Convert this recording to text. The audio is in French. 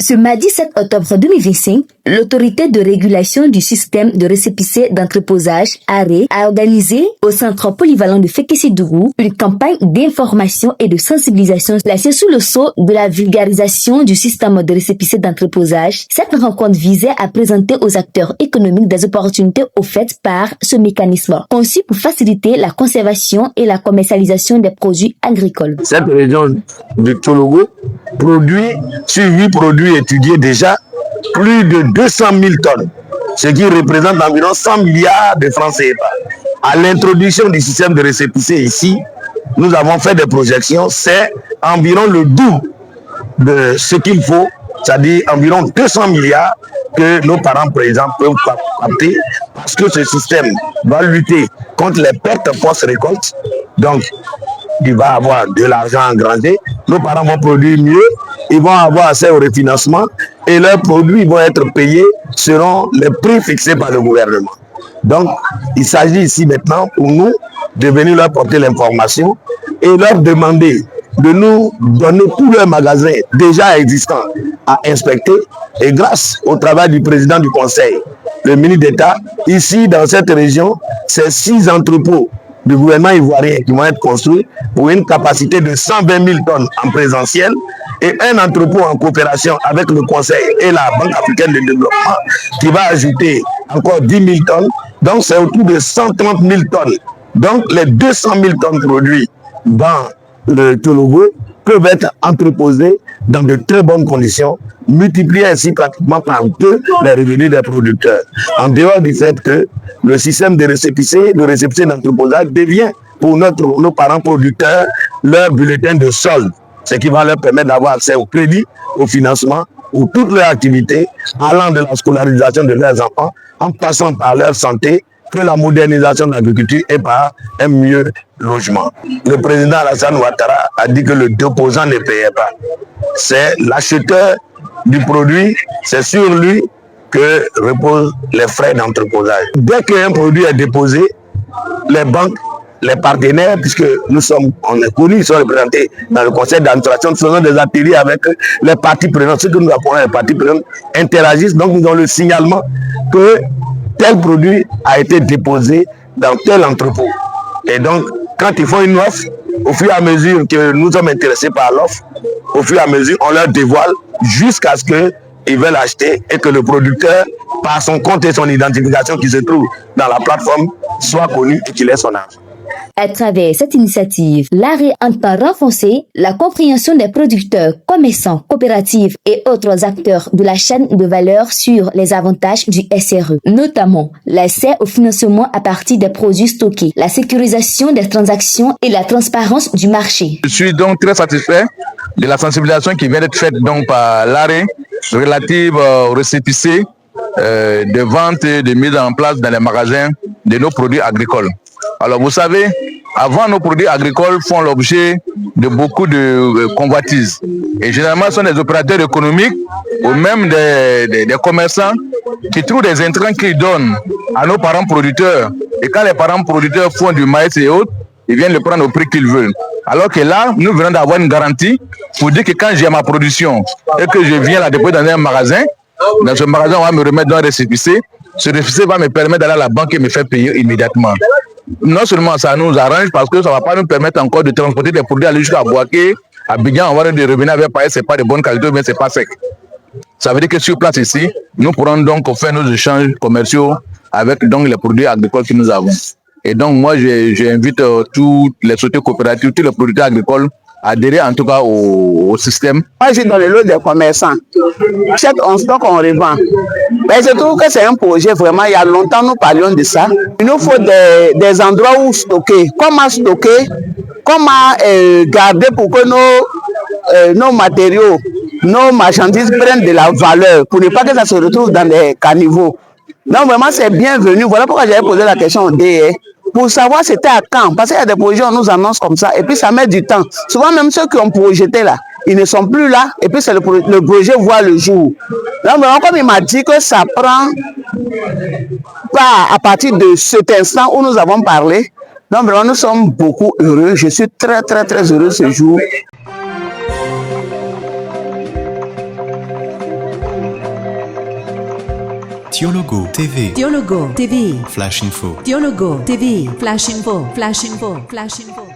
Ce mardi 7 octobre 2025, l'autorité de régulation du système de récépissé d'entreposage, ARE, a organisé au centre polyvalent de Fekesi-Dougou une campagne d'information et de sensibilisation placée sous le sceau de la vulgarisation du système de récépissé d'entreposage. Cette rencontre visait à présenter aux acteurs économiques des opportunités offertes par ce mécanisme, conçu pour faciliter la conservation et la commercialisation des produits agricoles. Cette région de Tologo produit, sur 8 produits étudiés déjà, plus de 200 000 tonnes, ce qui représente environ 100 milliards de francs CFA. À l'introduction du système de récépissé ici, nous avons fait des projections, c'est environ le double de ce qu'il faut, c'est-à-dire environ 200 milliards que nos parents présents peuvent capter, parce que ce système va lutter contre les pertes post-récolte. Donc, il va avoir de l'argent engrangé, nos parents vont produire mieux, ils vont avoir accès au refinancement et leurs produits vont être payés selon les prix fixés par le gouvernement. Donc, il s'agit ici maintenant pour nous de venir leur porter l'information et leur demander de nous donner tous leurs magasins déjà existants à inspecter. Et grâce au travail du président du conseil, le ministre d'État, ici dans cette région, c'est 6 entrepôts du gouvernement ivoirien qui vont être construits pour une capacité de 120 000 tonnes en présentiel et un entrepôt en coopération avec le conseil et la Banque africaine de développement qui va ajouter encore 10 000 tonnes. Donc c'est autour de 130 000 tonnes. Donc les 200 000 tonnes produits dans le Tologo peuvent être entreposés dans de très bonnes conditions, multiplier ainsi pratiquement par 2 les revenus des producteurs. En dehors du fait que le système de récépissé d'entreposage devient pour nos parents producteurs leur bulletin de solde, ce qui va leur permettre d'avoir accès au crédit, au financement, pour toutes leurs activités, allant de la scolarisation de leurs enfants, en passant par leur santé, que la modernisation de l'agriculture et par un mieux logement. Le président Alassane Ouattara a dit que le déposant ne payait pas. C'est l'acheteur du produit, c'est sur lui que reposent les frais d'entreposage. Dès qu'un produit est déposé, les banques, les partenaires, puisque on est connus, ils sont représentés dans le conseil d'administration, nous faisons des ateliers avec les parties prenantes. Ce que nous appelons les parties prenantes interagissent, donc nous avons le signalement que tel produit a été déposé dans tel entrepôt. Et donc, quand ils font une offre, au fur et à mesure que nous sommes intéressés par l'offre, au fur et à mesure, on leur dévoile jusqu'à ce qu'ils veulent acheter et que le producteur, par son compte et son identification qui se trouve dans la plateforme, soit connu et qu'il ait son argent. À travers cette initiative, l'ARE entend renforcer la compréhension des producteurs, commerçants, coopératives et autres acteurs de la chaîne de valeur sur les avantages du SRE, notamment l'accès au financement à partir des produits stockés, la sécurisation des transactions et la transparence du marché. Je suis donc très satisfait de la sensibilisation qui vient d'être faite donc par l'ARE relative au récépissé de vente et de mise en place dans les magasins de nos produits agricoles. Alors vous savez, avant nos produits agricoles font l'objet de beaucoup de convoitises. Et généralement, ce sont des opérateurs économiques ou même des commerçants qui trouvent des intrants qu'ils donnent à nos parents producteurs. Et quand les parents producteurs font du maïs et autres, ils viennent le prendre au prix qu'ils veulent. Alors que là, nous venons d'avoir une garantie pour dire que quand j'ai ma production et que je viens la déposer dans un magasin, dans ce magasin, on va me remettre dans un récépissé. Ce récépissé va me permettre d'aller à la banque et me faire payer immédiatement. Non seulement ça nous arrange parce que ça ne va pas nous permettre encore de transporter des produits aller jusqu'à Boaké, à Bignan, on va de revenir avec pareil, ce n'est pas de bonne qualité, mais ce n'est pas sec. Ça veut dire que sur place ici, nous pourrons donc faire nos échanges commerciaux avec donc les produits agricoles que nous avons. Et donc moi, j'invite toutes les sociétés coopératives, tous les producteurs agricoles à adhérer en tout cas au système. Moi, je suis dans le lot des commerçants. Chaque on stocke, on revend. Mais je trouve que c'est un projet vraiment, il y a longtemps nous parlions de ça. Il nous faut des endroits où stocker. Comment stocker, comment garder pour que nos matériaux, nos marchandises prennent de la valeur, pour ne pas que ça se retrouve dans des caniveaux. Donc vraiment c'est bienvenu. Voilà pourquoi j'avais posé la question au DE. Pour savoir c'était à quand. Parce qu'il y a des projets, on nous annonce comme ça, et puis ça met du temps. Souvent même ceux qui ont projeté là, ils ne sont plus là, et puis c'est le projet voit le jour. Donc vraiment, comme il m'a dit que ça prend pas à partir de cet instant où nous avons parlé, donc vraiment nous sommes beaucoup heureux. Je suis très heureux ce jour. Dialogo TV. Dialogo TV. Flash Info. Dialogo TV. Flash Info. Flash Info. Flash Info.